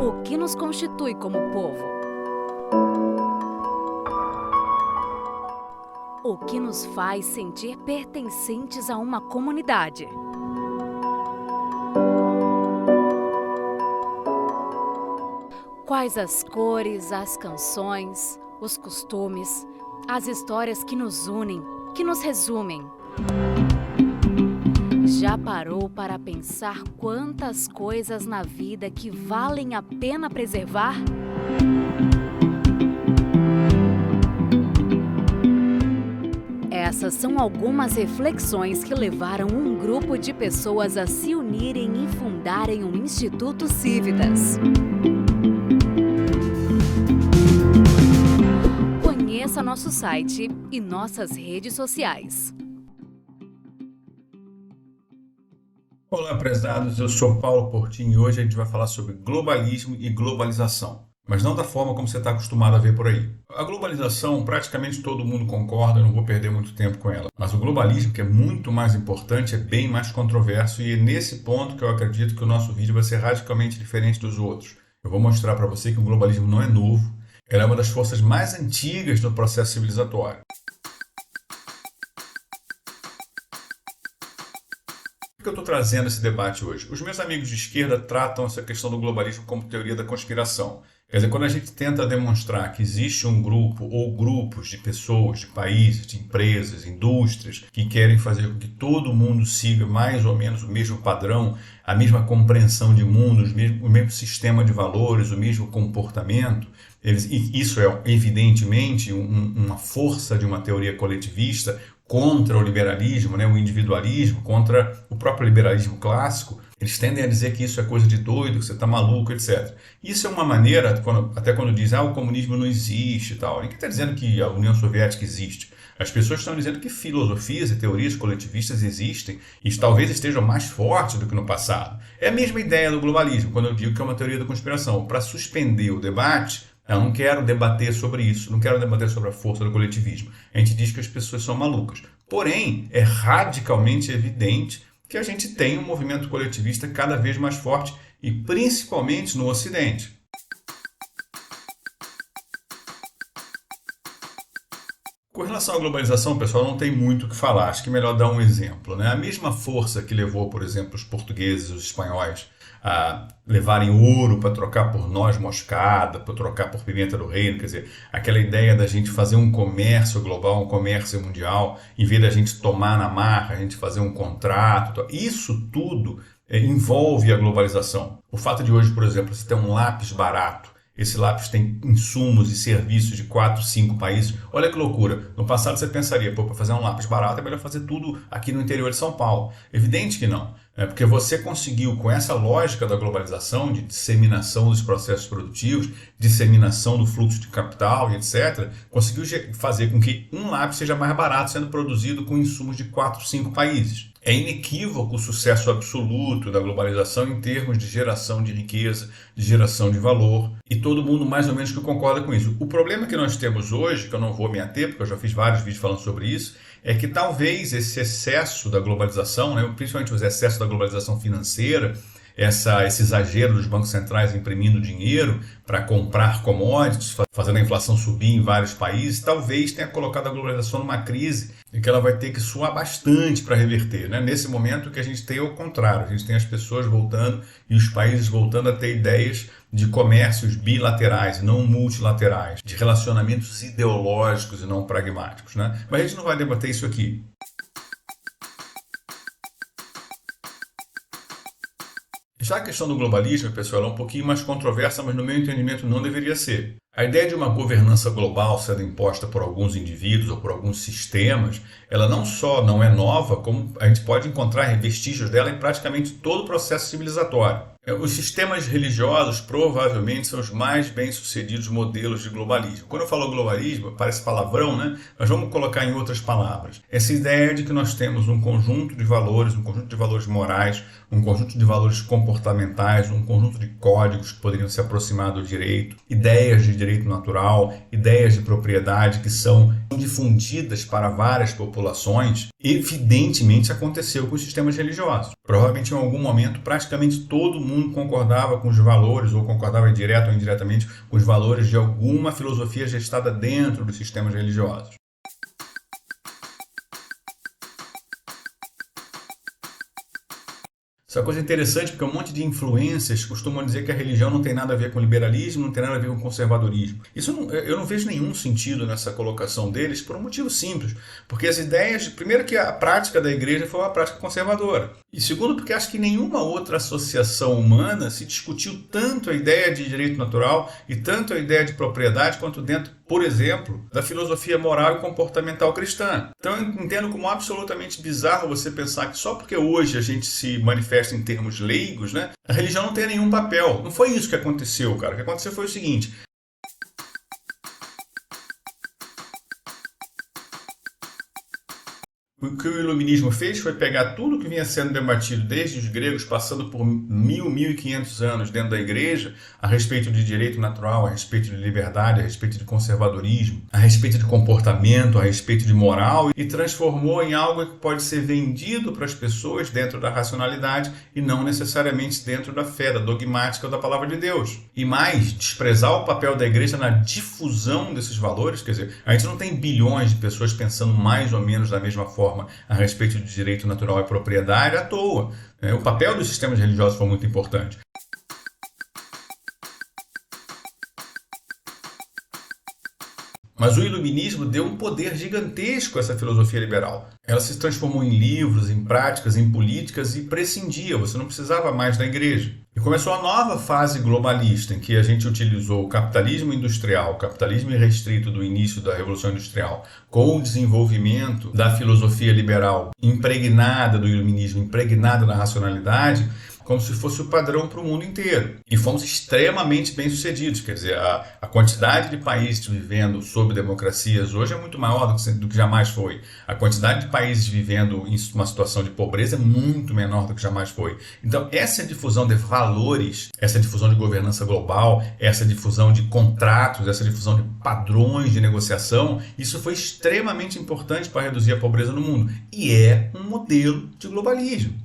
O que nos constitui como povo? O que nos faz sentir pertencentes a uma comunidade? Quais as cores, as canções, os costumes, as histórias que nos unem, que nos resumem? Já parou para pensar quantas coisas na vida que valem a pena preservar? Essas são algumas reflexões que levaram um grupo de pessoas a se unirem e fundarem o Instituto Cívitas. Conheça nosso site e nossas redes sociais. Olá, prezados, eu sou Paulo Portinho e hoje a gente vai falar sobre globalismo e globalização, mas não da forma como você está acostumado a ver por aí. A globalização, praticamente todo mundo concorda, eu não vou perder muito tempo com ela, mas o globalismo, que é muito mais importante, é bem mais controverso e é nesse ponto que eu acredito que o nosso vídeo vai ser radicalmente diferente dos outros. Eu vou mostrar para você que o globalismo não é novo, ela é uma das forças mais antigas do processo civilizatório. Por que eu estou trazendo esse debate hoje? Os meus amigos de esquerda tratam essa questão do globalismo como teoria da conspiração. Quer dizer, quando a gente tenta demonstrar que existe um grupo ou grupos de pessoas, de países, de empresas, indústrias, que querem fazer com que todo mundo siga mais ou menos o mesmo padrão, a mesma compreensão de mundo, o mesmo sistema de valores, o mesmo comportamento, e isso é evidentemente uma força de uma teoria coletivista contra o liberalismo, o individualismo, contra o próprio liberalismo clássico. Eles tendem a dizer que isso é coisa de doido, que você está maluco, etc. Isso é uma maneira, até quando dizem o comunismo não existe e tal. Ninguém está dizendo que a União Soviética existe. As pessoas estão dizendo que filosofias e teorias coletivistas existem e talvez estejam mais fortes do que no passado. É a mesma ideia do globalismo, quando eu digo que é uma teoria da conspiração. Para suspender o debate, eu não quero debater sobre isso, não quero debater sobre a força do coletivismo. A gente diz que as pessoas são malucas. Porém, é radicalmente evidente que a gente tem um movimento coletivista cada vez mais forte e principalmente no Ocidente. Com relação à globalização, pessoal, não tem muito o que falar. Acho que é melhor dar um exemplo, A mesma força que levou, por exemplo, os portugueses e os espanhóis a levarem ouro para trocar por noz moscada, para trocar por pimenta do reino, quer dizer, aquela ideia da gente fazer um comércio global, um comércio mundial, em vez da gente tomar na marra, a gente fazer um contrato, isso tudo envolve a globalização. O fato de hoje, por exemplo, você ter um lápis barato, esse lápis tem insumos e serviços de 4, 5 países. Olha que loucura. No passado você pensaria, para fazer um lápis barato é melhor fazer tudo aqui no interior de São Paulo. Evidente que não. Porque você conseguiu, com essa lógica da globalização, de disseminação dos processos produtivos, disseminação do fluxo de capital e etc., conseguiu fazer com que um lápis seja mais barato sendo produzido com insumos de 4, 5 países. É inequívoco o sucesso absoluto da globalização em termos de geração de riqueza, de geração de valor, e todo mundo mais ou menos que concorda com isso. O problema que nós temos hoje, que eu não vou me ater, porque eu já fiz vários vídeos falando sobre isso, é que talvez esse excesso da globalização, principalmente os excessos da globalização financeira, esse exagero dos bancos centrais imprimindo dinheiro para comprar commodities, fazendo a inflação subir em vários países, talvez tenha colocado a globalização numa crise e que ela vai ter que suar bastante para reverter. Nesse momento que a gente tem é o contrário, a gente tem as pessoas voltando e os países voltando a ter ideias de comércios bilaterais e não multilaterais, de relacionamentos ideológicos e não pragmáticos. Mas a gente não vai debater isso aqui. Já a questão do globalismo, pessoal, é um pouquinho mais controversa, mas no meu entendimento não deveria ser. A ideia de uma governança global sendo imposta por alguns indivíduos ou por alguns sistemas, ela não só não é nova, como a gente pode encontrar vestígios dela em praticamente todo o processo civilizatório. Os sistemas religiosos provavelmente são os mais bem-sucedidos modelos de globalismo. Quando eu falo globalismo, parece palavrão, Mas vamos colocar em outras palavras. Essa ideia de que nós temos um conjunto de valores morais, um conjunto de valores comportamentais, um conjunto de códigos que poderiam se aproximar do direito, ideias de direito natural, ideias de propriedade que são difundidas para várias populações, evidentemente aconteceu com os sistemas religiosos. Provavelmente em algum momento praticamente todo mundo mundo concordava com os valores, ou concordava direto ou indiretamente com os valores de alguma filosofia gestada dentro dos sistemas religiosos. Isso é uma coisa interessante, porque um monte de influências costumam dizer que a religião não tem nada a ver com liberalismo, não tem nada a ver com conservadorismo. Eu não vejo nenhum sentido nessa colocação deles por um motivo simples. Porque as ideias, primeiro que a prática da igreja foi uma prática conservadora. E segundo porque acho que nenhuma outra associação humana se discutiu tanto a ideia de direito natural e tanto a ideia de propriedade quanto dentro, por exemplo, da filosofia moral e comportamental cristã. Então eu entendo como absolutamente bizarro você pensar que só porque hoje a gente se manifesta em termos leigos, né, a religião não tem nenhum papel. Não foi isso que aconteceu, cara. O que aconteceu foi o seguinte: o que o iluminismo fez foi pegar tudo que vinha sendo debatido desde os gregos, passando por 1.500 anos dentro da igreja, a respeito de direito natural, a respeito de liberdade, a respeito de conservadorismo, a respeito de comportamento, a respeito de moral, e transformou em algo que pode ser vendido para as pessoas dentro da racionalidade e não necessariamente dentro da fé, da dogmática ou da palavra de Deus. E mais, desprezar o papel da igreja na difusão desses valores, quer dizer, a gente não tem bilhões de pessoas pensando mais ou menos da mesma forma a respeito de direito natural e propriedade à toa. O papel dos sistemas religiosos foi muito importante. Mas o iluminismo deu um poder gigantesco a essa filosofia liberal. Ela se transformou em livros, em práticas, em políticas e prescindia, você não precisava mais da igreja. E começou a nova fase globalista, em que a gente utilizou o capitalismo industrial, o capitalismo irrestrito do início da Revolução Industrial, com o desenvolvimento da filosofia liberal impregnada do iluminismo, impregnada da racionalidade, como se fosse o padrão para o mundo inteiro. E fomos extremamente bem-sucedidos. Quer dizer, a quantidade de países vivendo sob democracias hoje é muito maior do que jamais foi. A quantidade de países vivendo em uma situação de pobreza é muito menor do que jamais foi. Então, essa difusão de valores, essa difusão de governança global, essa difusão de contratos, essa difusão de padrões de negociação, isso foi extremamente importante para reduzir a pobreza no mundo. E é um modelo de globalismo.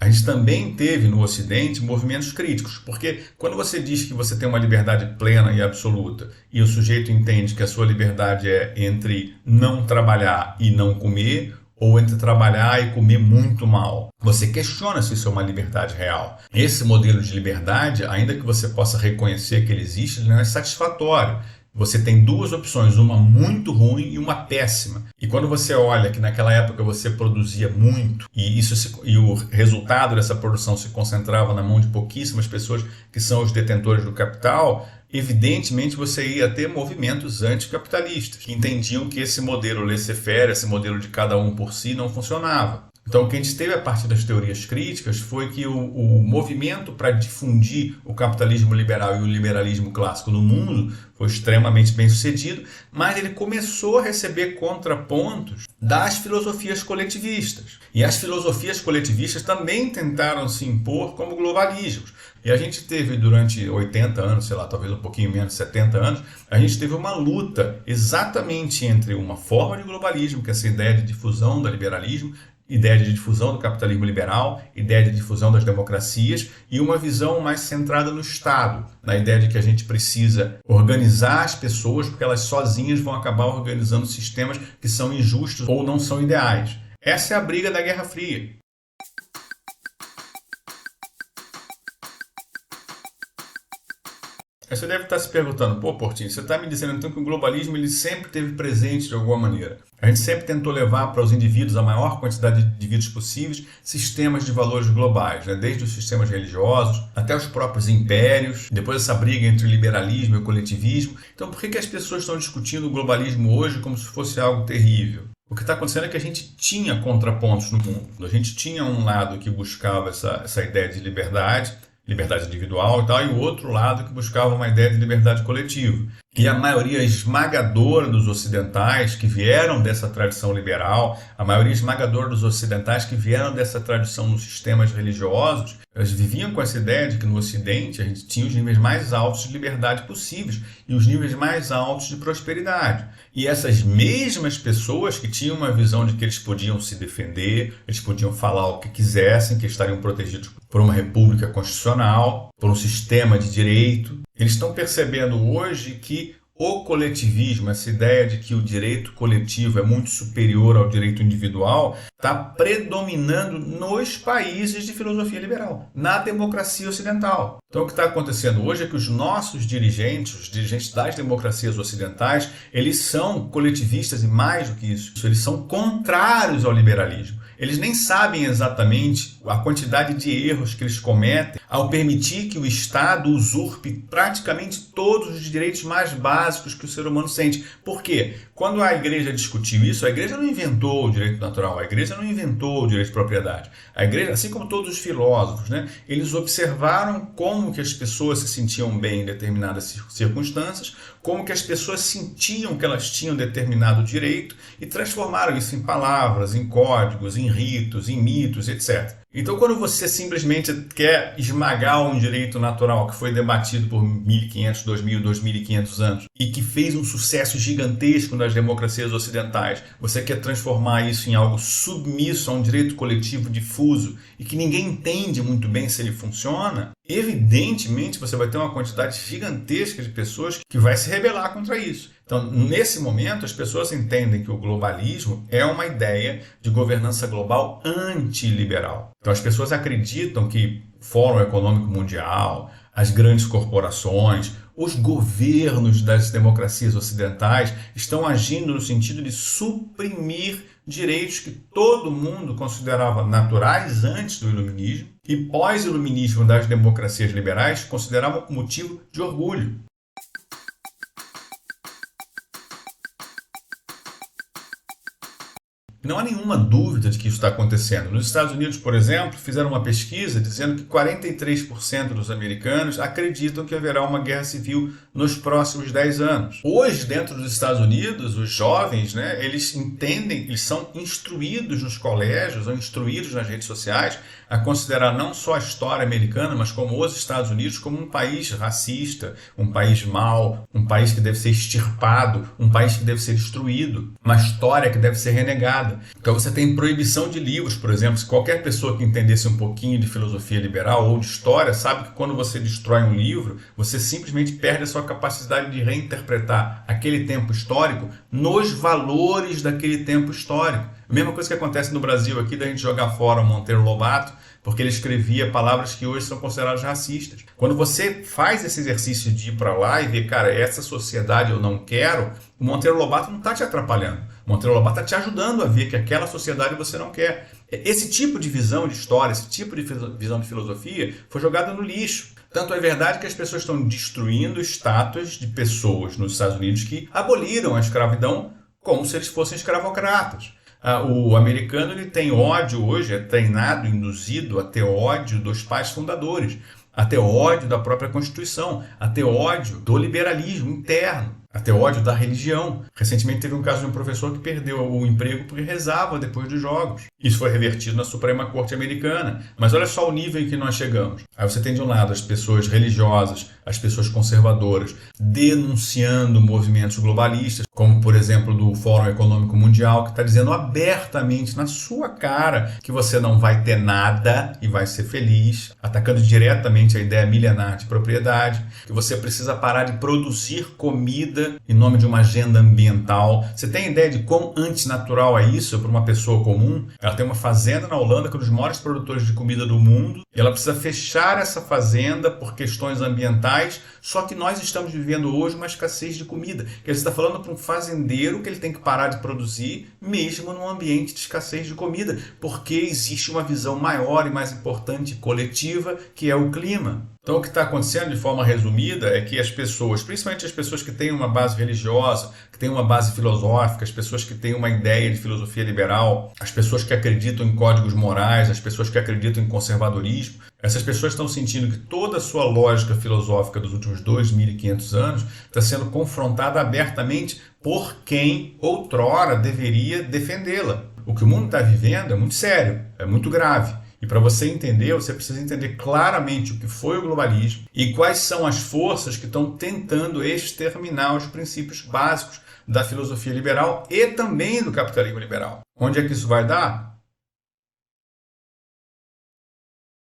A gente também teve no Ocidente movimentos críticos, porque quando você diz que você tem uma liberdade plena e absoluta e o sujeito entende que a sua liberdade é entre não trabalhar e não comer, ou entre trabalhar e comer muito mal, você questiona se isso é uma liberdade real. Esse modelo de liberdade, ainda que você possa reconhecer que ele existe, ele não é satisfatório. Você tem duas opções, uma muito ruim e uma péssima. E quando você olha que naquela época você produzia muito e o resultado dessa produção se concentrava na mão de pouquíssimas pessoas que são os detentores do capital, evidentemente você ia ter movimentos anticapitalistas que entendiam que esse modelo laissez-faire, esse modelo de cada um por si, não funcionava. Então, o que a gente teve a partir das teorias críticas foi que o movimento para difundir o capitalismo liberal e o liberalismo clássico no mundo foi extremamente bem sucedido, mas ele começou a receber contrapontos das filosofias coletivistas. E as filosofias coletivistas também tentaram se impor como globalismos. E a gente teve durante 80 anos, sei lá, talvez um pouquinho menos, 70 anos, a gente teve uma luta exatamente entre uma forma de globalismo, que é essa ideia de difusão do liberalismo, ideia de difusão do capitalismo liberal, ideia de difusão das democracias e uma visão mais centrada no Estado, na ideia de que a gente precisa organizar as pessoas porque elas sozinhas vão acabar organizando sistemas que são injustos ou não são ideais. Essa é a briga da Guerra Fria. Aí você deve estar se perguntando, pô, Portinho, você está me dizendo então que o globalismo ele sempre esteve presente de alguma maneira. A gente sempre tentou levar para os indivíduos, a maior quantidade de indivíduos possíveis, sistemas de valores globais, né? Desde os sistemas religiosos até os próprios impérios, depois essa briga entre o liberalismo e o coletivismo. Então por que as pessoas estão discutindo o globalismo hoje como se fosse algo terrível? O que está acontecendo é que a gente tinha contrapontos no mundo. A gente tinha um lado que buscava essa ideia de liberdade individual e tal, e o outro lado que buscava uma ideia de liberdade coletiva. E a maioria esmagadora dos ocidentais que vieram dessa tradição liberal, a maioria esmagadora dos ocidentais que vieram dessa tradição nos sistemas religiosos, eles viviam com essa ideia de que no Ocidente a gente tinha os níveis mais altos de liberdade possíveis e os níveis mais altos de prosperidade. E essas mesmas pessoas que tinham uma visão de que eles podiam se defender, eles podiam falar o que quisessem, que estariam protegidos por uma república constitucional, por um sistema de direito, eles estão percebendo hoje que o coletivismo, essa ideia de que o direito coletivo é muito superior ao direito individual, está predominando nos países de filosofia liberal, na democracia ocidental. Então o que está acontecendo hoje é que os nossos dirigentes, os dirigentes das democracias ocidentais, eles são coletivistas e mais do que isso, eles são contrários ao liberalismo. Eles nem sabem exatamente a quantidade de erros que eles cometem ao permitir que o Estado usurpe praticamente todos os direitos mais básicos que o ser humano sente. Por quê? Quando a igreja discutiu isso, a igreja não inventou o direito natural, a igreja não inventou o direito de propriedade. A igreja, assim como todos os filósofos, eles observaram como que as pessoas se sentiam bem em determinadas circunstâncias, como que as pessoas sentiam que elas tinham determinado direito e transformaram isso em palavras, em códigos, em ritos, em mitos, etc. Então, quando você simplesmente quer esmagar um direito natural que foi debatido por 1.500, 2.000, 2.500 anos e que fez um sucesso gigantesco nas democracias ocidentais, você quer transformar isso em algo submisso a um direito coletivo difuso e que ninguém entende muito bem se ele funciona, evidentemente você vai ter uma quantidade gigantesca de pessoas que vai se rebelar contra isso. Então, nesse momento, as pessoas entendem que o globalismo é uma ideia de governança global antiliberal. Então, as pessoas acreditam que o Fórum Econômico Mundial, as grandes corporações, os governos das democracias ocidentais estão agindo no sentido de suprimir direitos que todo mundo considerava naturais antes do iluminismo e pós-iluminismo das democracias liberais consideravam motivo de orgulho. Não há nenhuma dúvida de que isso está acontecendo. Nos Estados Unidos, por exemplo, fizeram uma pesquisa dizendo que 43% dos americanos acreditam que haverá uma guerra civil nos próximos 10 anos. Hoje, dentro dos Estados Unidos, os jovens, eles entendem, eles são instruídos nos colégios ou instruídos nas redes sociais a considerar não só a história americana, mas como os Estados Unidos como um país racista, um país mau, um país que deve ser extirpado, um país que deve ser destruído, uma história que deve ser renegada. Então você tem proibição de livros, por exemplo. Se qualquer pessoa que entendesse um pouquinho de filosofia liberal ou de história sabe que quando você destrói um livro, você simplesmente perde a sua capacidade de reinterpretar aquele tempo histórico nos valores daquele tempo histórico. A mesma coisa que acontece no Brasil aqui, da gente jogar fora o Monteiro Lobato, porque ele escrevia palavras que hoje são consideradas racistas. Quando você faz esse exercício de ir para lá e ver, cara, essa sociedade eu não quero, o Monteiro Lobato não está te atrapalhando. O Monteiro Lobato está te ajudando a ver que aquela sociedade você não quer. Esse tipo de visão de história, esse tipo de visão de filosofia foi jogada no lixo. Tanto é verdade que as pessoas estão destruindo estátuas de pessoas nos Estados Unidos que aboliram a escravidão como se eles fossem escravocratas. O americano ele tem ódio hoje, é treinado, induzido a ter ódio dos pais fundadores, a ter ódio da própria Constituição, a ter ódio do liberalismo interno, a ter ódio da religião. Recentemente teve um caso de um professor que perdeu o emprego porque rezava depois dos jogos. Isso foi revertido na Suprema Corte Americana. Mas olha só o nível em que nós chegamos. Aí você tem de um lado as pessoas religiosas, as pessoas conservadoras, denunciando movimentos globalistas, como por exemplo do Fórum Econômico Mundial, que está dizendo abertamente na sua cara que você não vai ter nada e vai ser feliz, atacando diretamente a ideia milenar de propriedade, que você precisa parar de produzir comida em nome de uma agenda ambiental. Você tem ideia de quão antinatural é isso para uma pessoa comum? Ela tem uma fazenda na Holanda que é um dos maiores produtores de comida do mundo e ela precisa fechar essa fazenda por questões ambientais, só que nós estamos vivendo hoje uma escassez de comida. Você está falando para um fazendeiro que ele tem que parar de produzir mesmo num ambiente de escassez de comida, porque existe uma visão maior e mais importante coletiva que é o clima. Então, o que está acontecendo de forma resumida é que as pessoas, principalmente as pessoas que têm uma base religiosa, que têm uma base filosófica, as pessoas que têm uma ideia de filosofia liberal, as pessoas que acreditam em códigos morais, as pessoas que acreditam em conservadorismo, essas pessoas estão sentindo que toda a sua lógica filosófica dos últimos 2.500 anos está sendo confrontada abertamente por quem outrora deveria defendê-la. O que o mundo está vivendo é muito sério, é muito grave. E para você entender, você precisa entender claramente o que foi o globalismo e quais são as forças que estão tentando exterminar os princípios básicos da filosofia liberal e também do capitalismo liberal. Onde é que isso vai dar?